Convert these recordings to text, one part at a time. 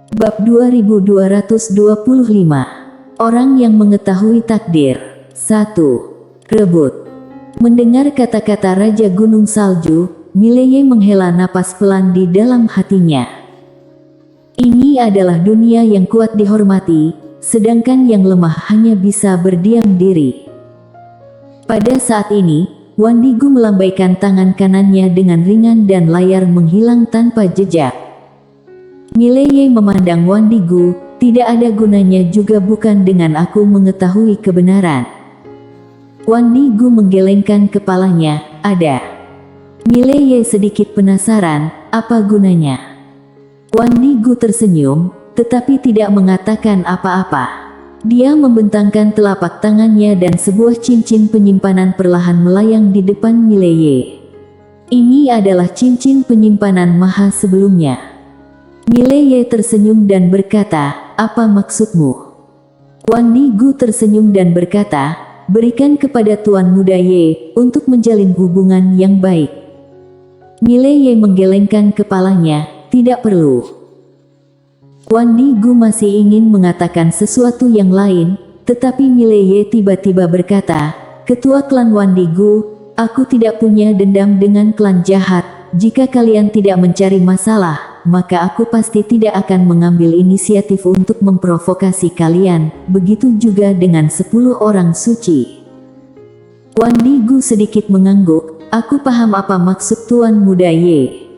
Bab 2225. Orang yang mengetahui takdir. 1. Rebut. Mendengar kata-kata Raja Gunung Salju, Mileye menghela napas pelan di dalam hatinya. Ini adalah dunia yang kuat dihormati, sedangkan yang lemah hanya bisa berdiam diri. Pada saat ini, Wandigu melambaikan tangan kanannya dengan ringan dan layar menghilang tanpa jejak. Mileye memandang Wandigu, tidak ada gunanya juga bukan dengan aku mengetahui kebenaran. Wandigu menggelengkan kepalanya, ada. Mileye sedikit penasaran, apa gunanya? Wandigu tersenyum, tetapi tidak mengatakan apa-apa. Dia membentangkan telapak tangannya dan sebuah cincin penyimpanan perlahan melayang di depan Mileye. Ini adalah cincin penyimpanan maha sebelumnya. Mileye tersenyum dan berkata, apa maksudmu? Wandigu tersenyum dan berkata, berikan kepada Tuan Muda Ye, untuk menjalin hubungan yang baik. Mileye menggelengkan kepalanya, tidak perlu. Wandigu masih ingin mengatakan sesuatu yang lain, tetapi Mileye tiba-tiba berkata, Ketua klan Wandigu, aku tidak punya dendam dengan klan jahat. Jika kalian tidak mencari masalah, maka aku pasti tidak akan mengambil inisiatif untuk memprovokasi kalian, begitu juga dengan 10 orang suci. Wandigu sedikit mengangguk, aku paham apa maksud Tuan Muda Ye.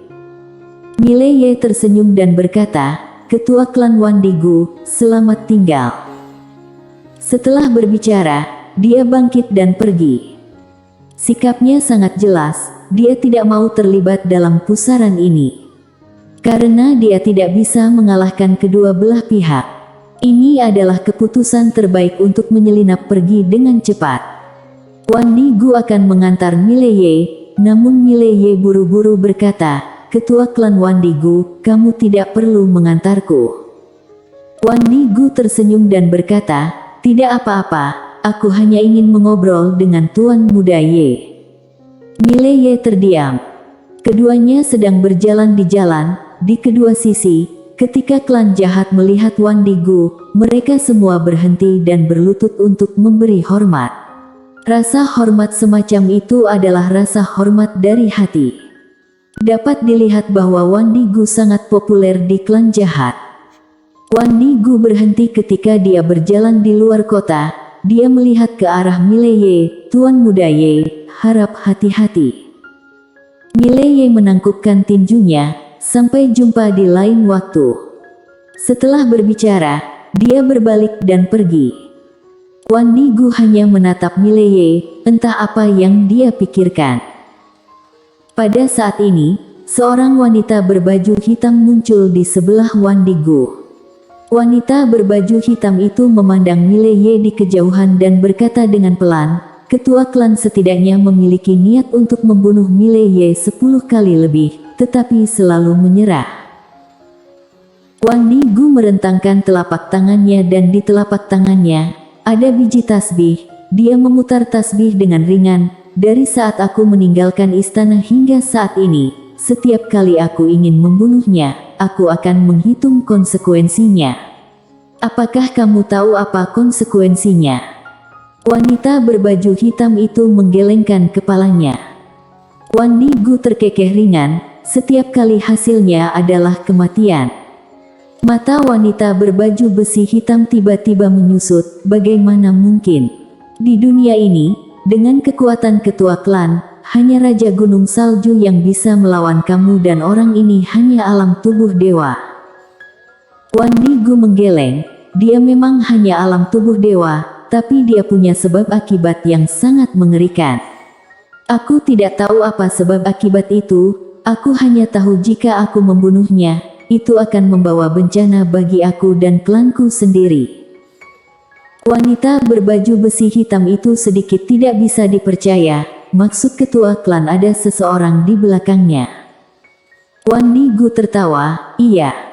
Mileye tersenyum dan berkata, Ketua klan Wandigu, selamat tinggal. Setelah berbicara, dia bangkit dan pergi. Sikapnya sangat jelas, dia tidak mau terlibat dalam pusaran ini. Karena dia tidak bisa mengalahkan kedua belah pihak. Ini adalah keputusan terbaik untuk menyelinap pergi dengan cepat. Wandigu akan mengantar Mileye, namun Mileye buru-buru berkata, Ketua klan Wandigu, kamu tidak perlu mengantarku. Wandigu tersenyum dan berkata, tidak apa-apa, aku hanya ingin mengobrol dengan Tuan Muda Ye. Mileye terdiam. Keduanya sedang berjalan di jalan, di kedua sisi. Ketika klan jahat melihat Wandigu, mereka semua berhenti dan berlutut untuk memberi hormat. Rasa hormat semacam itu adalah rasa hormat dari hati. Dapat dilihat bahwa Wandigu sangat populer di klan jahat. Wandigu berhenti ketika dia berjalan di luar kota. Dia melihat ke arah Mileye, Tuan Muda Ye, harap hati-hati. Mileye menangkupkan tinjunya, sampai jumpa di lain waktu. Setelah berbicara, dia berbalik dan pergi. Wandigu hanya menatap Mileye, entah apa yang dia pikirkan. Pada saat ini, seorang wanita berbaju hitam muncul di sebelah Wandigu. Wanita berbaju hitam itu memandang Mileye di kejauhan dan berkata dengan pelan, Ketua klan setidaknya memiliki niat untuk membunuh Mileye 10 kali lebih, tetapi selalu menyerah. Wandigu merentangkan telapak tangannya dan di telapak tangannya ada biji tasbih. Dia memutar tasbih dengan ringan. Dari saat aku meninggalkan istana hingga saat ini, setiap kali aku ingin membunuhnya, aku akan menghitung konsekuensinya. Apakah kamu tahu apa konsekuensinya? Wanita berbaju hitam itu menggelengkan kepalanya. Wandigu terkekeh ringan, setiap kali hasilnya adalah kematian. Mata wanita berbaju besi hitam tiba-tiba menyusut, bagaimana mungkin? Di dunia ini, dengan kekuatan ketua klan, hanya Raja Gunung Salju yang bisa melawan kamu dan orang ini hanya alam tubuh dewa. Wandigu menggeleng, dia memang hanya alam tubuh dewa, tapi dia punya sebab akibat yang sangat mengerikan. Aku tidak tahu apa sebab akibat itu, aku hanya tahu jika aku membunuhnya, itu akan membawa bencana bagi aku dan klanku sendiri. Wanita berbaju besi hitam itu sedikit tidak bisa dipercaya, maksud ketua klan ada seseorang di belakangnya. Wandigu tertawa, iya.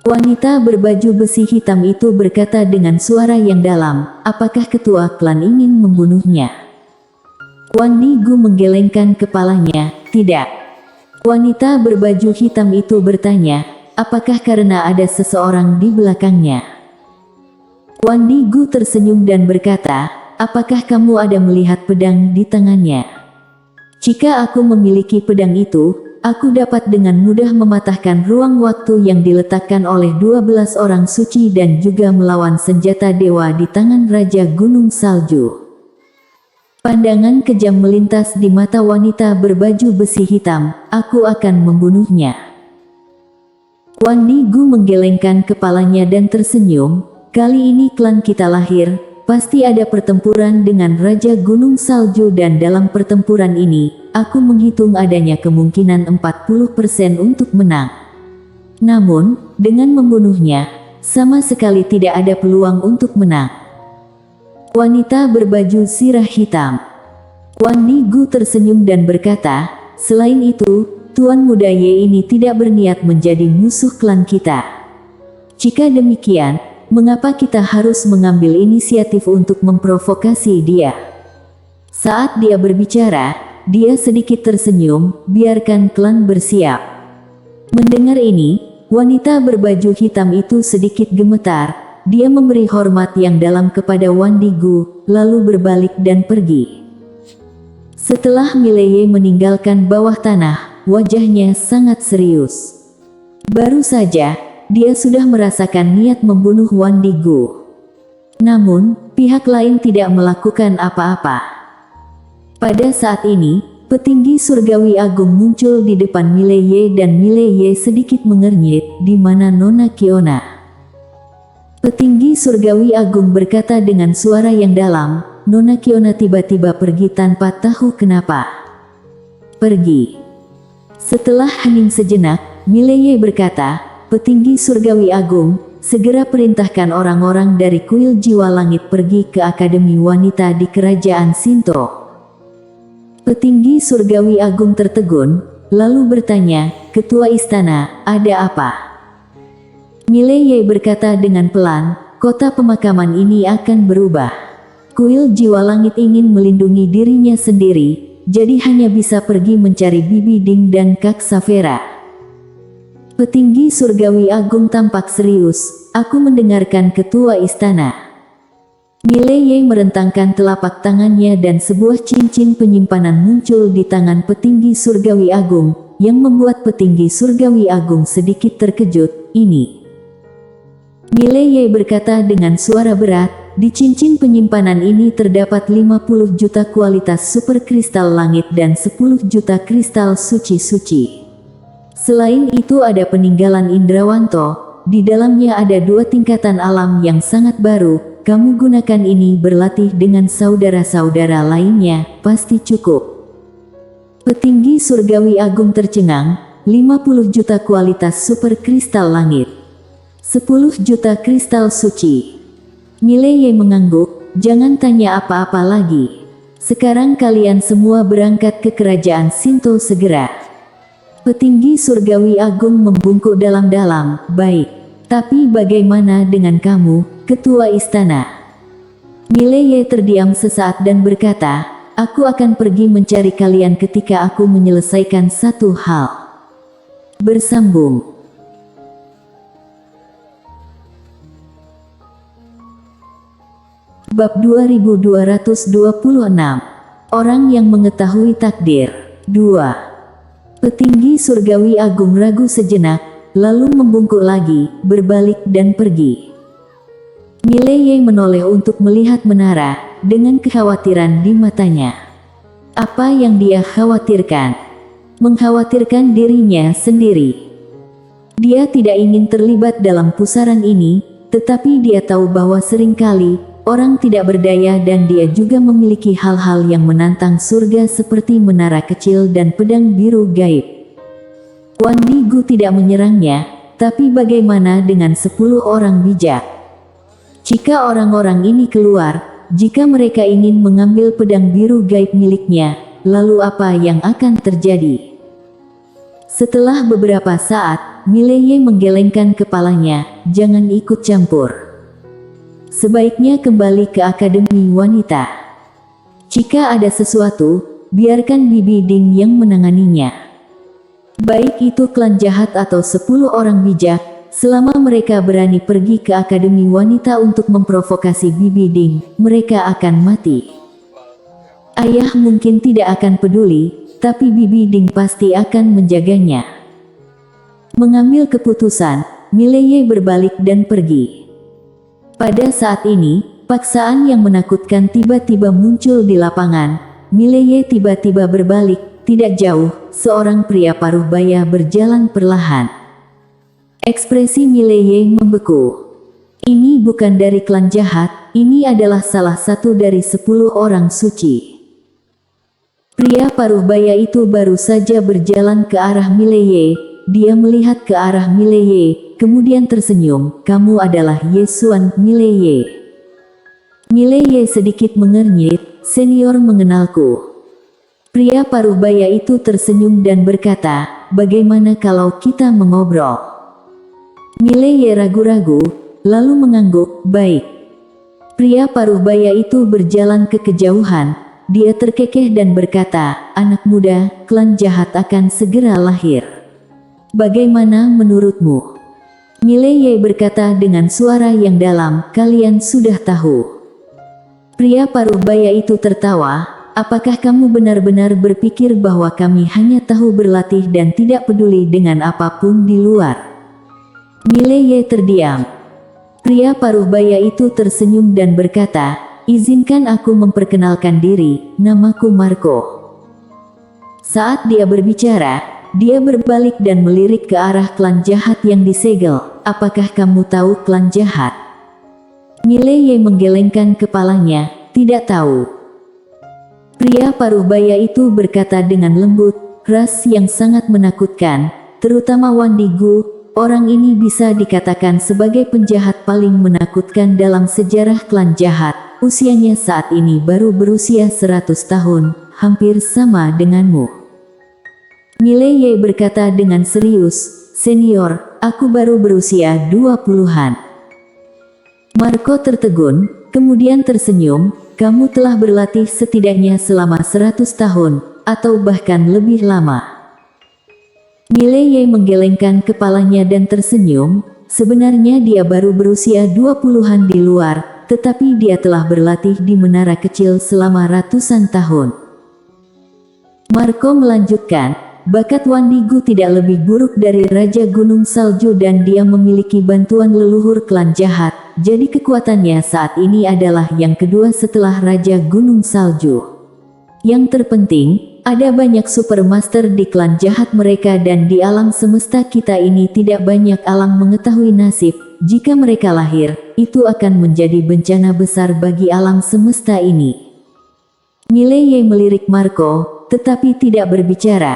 Wanita berbaju besi hitam itu berkata dengan suara yang dalam, apakah ketua klan ingin membunuhnya? Wandigu menggelengkan kepalanya, tidak. Wanita berbaju hitam itu bertanya, apakah karena ada seseorang di belakangnya? Wan Digu tersenyum dan berkata, apakah kamu ada melihat pedang di tangannya? Jika aku memiliki pedang itu, aku dapat dengan mudah mematahkan ruang waktu yang diletakkan oleh 12 orang suci dan juga melawan senjata dewa di tangan Raja Gunung Salju. Pandangan kejam melintas di mata wanita berbaju besi hitam, aku akan membunuhnya. Wan Digu menggelengkan kepalanya dan tersenyum, kali ini klan kita lahir, pasti ada pertempuran dengan Raja Gunung Salju dan dalam pertempuran ini, aku menghitung adanya kemungkinan 40% untuk menang. Namun, dengan membunuhnya, sama sekali tidak ada peluang untuk menang. Wanita berbaju sirah hitam. Wan Digu tersenyum dan berkata, selain itu, Tuan Muda Ye ini tidak berniat menjadi musuh klan kita. Jika demikian, mengapa kita harus mengambil inisiatif untuk memprovokasi dia? Saat dia berbicara, dia sedikit tersenyum, biarkan klan bersiap. Mendengar ini, wanita berbaju hitam itu sedikit gemetar, dia memberi hormat yang dalam kepada Wan Digu, lalu berbalik dan pergi. Setelah Mileye meninggalkan bawah tanah, wajahnya sangat serius. Baru saja, dia sudah merasakan niat membunuh Wan Digu. Namun, pihak lain tidak melakukan apa-apa. Pada saat ini, petinggi surgawi agung muncul di depan Mileye dan Mileye sedikit mengernyit, di mana Nona Kiona. Petinggi surgawi agung berkata dengan suara yang dalam, Nona Kiona tiba-tiba pergi tanpa tahu kenapa. Pergi. Setelah hening sejenak, Mileye berkata, petinggi surgawi agung, segera perintahkan orang-orang dari kuil jiwa langit pergi ke Akademi Wanita di Kerajaan Sinto. Petinggi surgawi agung tertegun, lalu bertanya, Ketua Istana, ada apa? Mileye berkata dengan pelan, kota pemakaman ini akan berubah. Kuil jiwa langit ingin melindungi dirinya sendiri, jadi hanya bisa pergi mencari Bibi Ding dan Kak Savera. Petinggi surgawi agung tampak serius, aku mendengarkan ketua istana. Mileye merentangkan telapak tangannya dan sebuah cincin penyimpanan muncul di tangan petinggi surgawi agung, yang membuat petinggi surgawi agung sedikit terkejut, ini. Mileye berkata dengan suara berat, di cincin penyimpanan ini terdapat 50 juta kualitas super kristal langit dan 10 juta kristal suci-suci. Selain itu ada peninggalan Indrawanto, di dalamnya ada 2 tingkatan alam yang sangat baru, kamu gunakan ini berlatih dengan saudara-saudara lainnya, pasti cukup. Petinggi surgawi agung tercengang, 50 juta kualitas super kristal langit. 10 juta kristal suci. Mileye mengangguk, jangan tanya apa-apa lagi. Sekarang kalian semua berangkat ke kerajaan Sinto segera. Petinggi surgawi agung membungkuk dalam-dalam, baik. Tapi bagaimana dengan kamu, ketua istana? Mileye terdiam sesaat dan berkata, aku akan pergi mencari kalian ketika aku menyelesaikan satu hal. Bersambung. Bab 2226. Orang yang mengetahui takdir. 2. Petinggi surgawi agung ragu sejenak, lalu membungkuk lagi, berbalik dan pergi. Mileye menoleh untuk melihat menara, dengan kekhawatiran di matanya. Apa yang dia khawatirkan? Mengkhawatirkan dirinya sendiri. Dia tidak ingin terlibat dalam pusaran ini, tetapi dia tahu bahwa seringkali orang tidak berdaya dan dia juga memiliki hal-hal yang menantang surga seperti menara kecil dan pedang biru gaib. Wan Digu tidak menyerangnya, tapi bagaimana dengan 10 orang bijak? Jika orang-orang ini keluar, jika mereka ingin mengambil pedang biru gaib miliknya, lalu apa yang akan terjadi? Setelah beberapa saat, Mileye menggelengkan kepalanya, jangan ikut campur. Sebaiknya kembali ke Akademi Wanita. Jika ada sesuatu, biarkan Bibi Ding yang menanganinya. Baik itu klan jahat atau 10 orang bijak, selama mereka berani pergi ke Akademi Wanita untuk memprovokasi Bibi Ding, mereka akan mati. Ayah mungkin tidak akan peduli, tapi Bibi Ding pasti akan menjaganya. Mengambil keputusan, Mileye berbalik dan pergi. Pada saat ini, paksaan yang menakutkan tiba-tiba muncul di lapangan. Mileye tiba-tiba berbalik. Tidak jauh, seorang pria paruh baya berjalan perlahan. Ekspresi Mileye membeku. Ini bukan dari klan jahat, ini adalah salah satu dari 10 orang suci. Pria paruh baya itu baru saja berjalan ke arah Mileye. Dia melihat ke arah Mileye, kemudian tersenyum. Kamu adalah Yesuan Mileye. Mileye sedikit mengernyit. Senior mengenalku. Pria paruh baya itu tersenyum dan berkata, bagaimana kalau kita mengobrol? Mileye ragu-ragu, lalu mengangguk, baik. Pria paruh baya itu berjalan ke kejauhan, dia terkekeh dan berkata, anak muda, klan jahat akan segera lahir. Bagaimana menurutmu? Mileye berkata dengan suara yang dalam, kalian sudah tahu. Pria paruh baya itu tertawa. Apakah kamu benar-benar berpikir bahwa kami hanya tahu berlatih dan tidak peduli dengan apapun di luar? Mileye terdiam. Pria paruh baya itu tersenyum dan berkata, izinkan aku memperkenalkan diri, namaku Marco. Saat dia berbicara, dia berbalik dan melirik ke arah klan jahat yang disegel. Apakah kamu tahu klan jahat? Mileye menggelengkan kepalanya, tidak tahu. Pria paruh baya itu berkata dengan lembut, ras yang sangat menakutkan, terutama Wandi Gu, orang ini bisa dikatakan sebagai penjahat paling menakutkan dalam sejarah klan jahat, usianya saat ini baru berusia 100 tahun, hampir sama denganmu. Mileye berkata dengan serius, senior, aku baru berusia 20-an. Marco tertegun, kemudian tersenyum, kamu telah berlatih setidaknya selama 100 tahun, atau bahkan lebih lama. Mileye menggelengkan kepalanya dan tersenyum, sebenarnya dia baru berusia 20-an di luar, tetapi dia telah berlatih di menara kecil selama ratusan tahun. Marco melanjutkan, bakat Wandi Gu tidak lebih buruk dari Raja Gunung Salju dan dia memiliki bantuan leluhur klan jahat. Jadi kekuatannya saat ini adalah yang kedua setelah Raja Gunung Salju. Yang terpenting, ada banyak supermaster di klan jahat mereka dan di alam semesta kita ini tidak banyak alam mengetahui nasib. Jika mereka lahir, itu akan menjadi bencana besar bagi alam semesta ini. Mileye melirik Marco, tetapi tidak berbicara.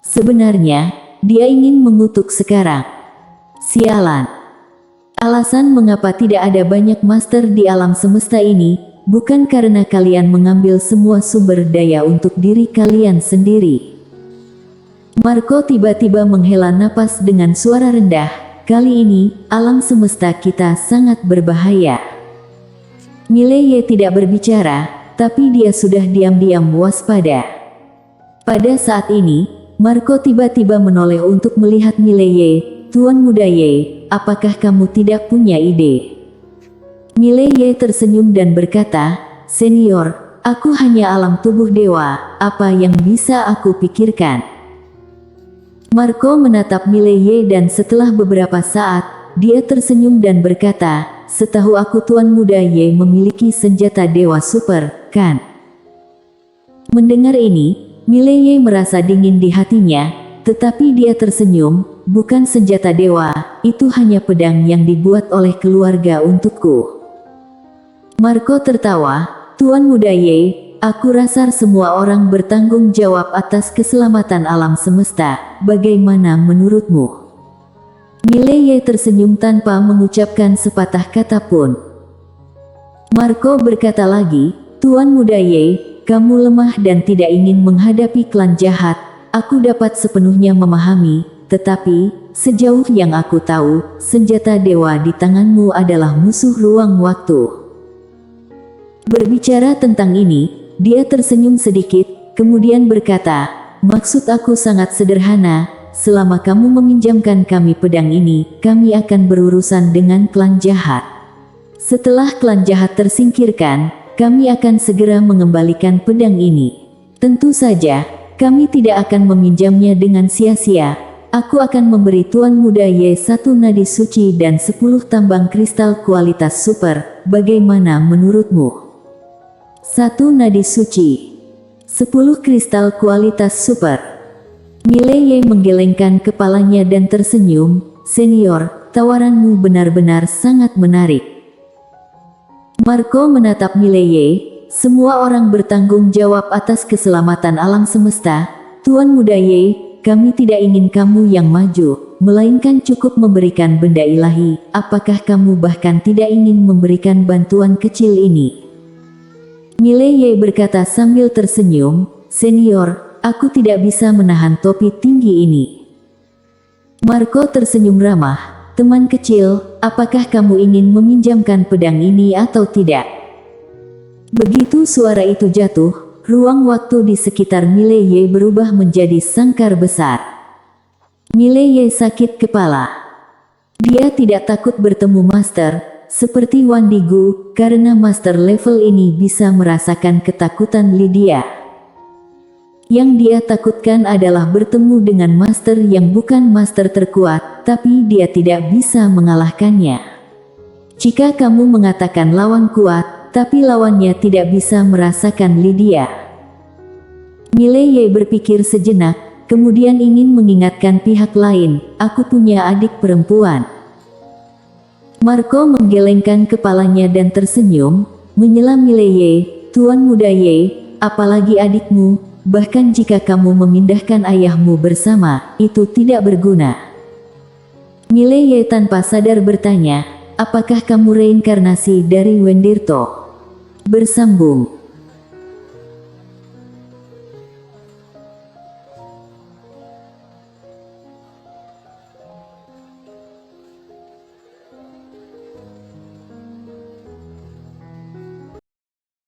Sebenarnya, dia ingin mengutuk sekarang. Sialan. Alasan mengapa tidak ada banyak master di alam semesta ini, bukan karena kalian mengambil semua sumber daya untuk diri kalian sendiri. Marco tiba-tiba menghela napas dengan suara rendah, kali ini, alam semesta kita sangat berbahaya. Mileye tidak berbicara, tapi dia sudah diam-diam waspada. Pada saat ini, Marco tiba-tiba menoleh untuk melihat Mileye, Tuan Muda Ye, apakah kamu tidak punya ide? Mileye tersenyum dan berkata, senior, aku hanya alam tubuh dewa, apa yang bisa aku pikirkan? Marco menatap Mileye dan setelah beberapa saat, dia tersenyum dan berkata, setahu aku Tuan Muda Ye memiliki senjata dewa super, kan? Mendengar ini, Mileye merasa dingin di hatinya, tetapi dia tersenyum, bukan senjata dewa, itu hanya pedang yang dibuat oleh keluarga untukku. Marco tertawa, Tuan Muda Ye, aku rasa semua orang bertanggung jawab atas keselamatan alam semesta, bagaimana menurutmu? Mileye tersenyum tanpa mengucapkan sepatah kata pun. Marco berkata lagi, Tuan Muda Ye, kamu lemah dan tidak ingin menghadapi klan jahat, aku dapat sepenuhnya memahami. Tetapi, sejauh yang aku tahu, senjata dewa di tanganmu adalah musuh ruang waktu. Berbicara tentang ini, dia tersenyum sedikit, kemudian berkata, maksud aku sangat sederhana. Selama kamu meminjamkan kami pedang ini, kami akan berurusan dengan klan jahat. Setelah klan jahat tersingkirkan, kami akan segera mengembalikan pedang ini. Tentu saja, kami tidak akan meminjamnya dengan sia-sia. Aku akan memberi Tuan Muda Y1 nadi suci dan 10 tambang kristal kualitas super. Bagaimana menurutmu? 1 nadi suci, 10 kristal kualitas super. Mileye menggelengkan kepalanya dan tersenyum. Senior, tawaranmu benar-benar sangat menarik. Marco menatap Mileye. Semua orang bertanggung jawab atas keselamatan alam semesta. Tuan Muda Ye, kami tidak ingin kamu yang maju, melainkan cukup memberikan benda ilahi. Apakah kamu bahkan tidak ingin memberikan bantuan kecil ini? Mileye berkata sambil tersenyum, Senior, aku tidak bisa menahan topi tinggi ini. Marco tersenyum ramah. Teman kecil, apakah kamu ingin meminjamkan pedang ini atau tidak? Begitu suara itu jatuh, ruang waktu di sekitar Mileye berubah menjadi sangkar besar. Mileye sakit kepala. Dia tidak takut bertemu Master, seperti Wan Digu, karena Master level ini bisa merasakan ketakutan Lydia. Yang dia takutkan adalah bertemu dengan Master yang bukan Master terkuat, tapi dia tidak bisa mengalahkannya. Jika kamu mengatakan lawan kuat, tapi lawannya tidak bisa merasakan Lydia. Mileye berpikir sejenak, kemudian ingin mengingatkan pihak lain, aku punya adik perempuan. Marco menggelengkan kepalanya dan tersenyum, menyela Mileye, Tuan Muda Ye, apalagi adikmu. Bahkan jika kamu memindahkan ayahmu bersama, itu tidak berguna. Mileye tanpa sadar bertanya, apakah kamu reinkarnasi dari Wendirto? Bersambung.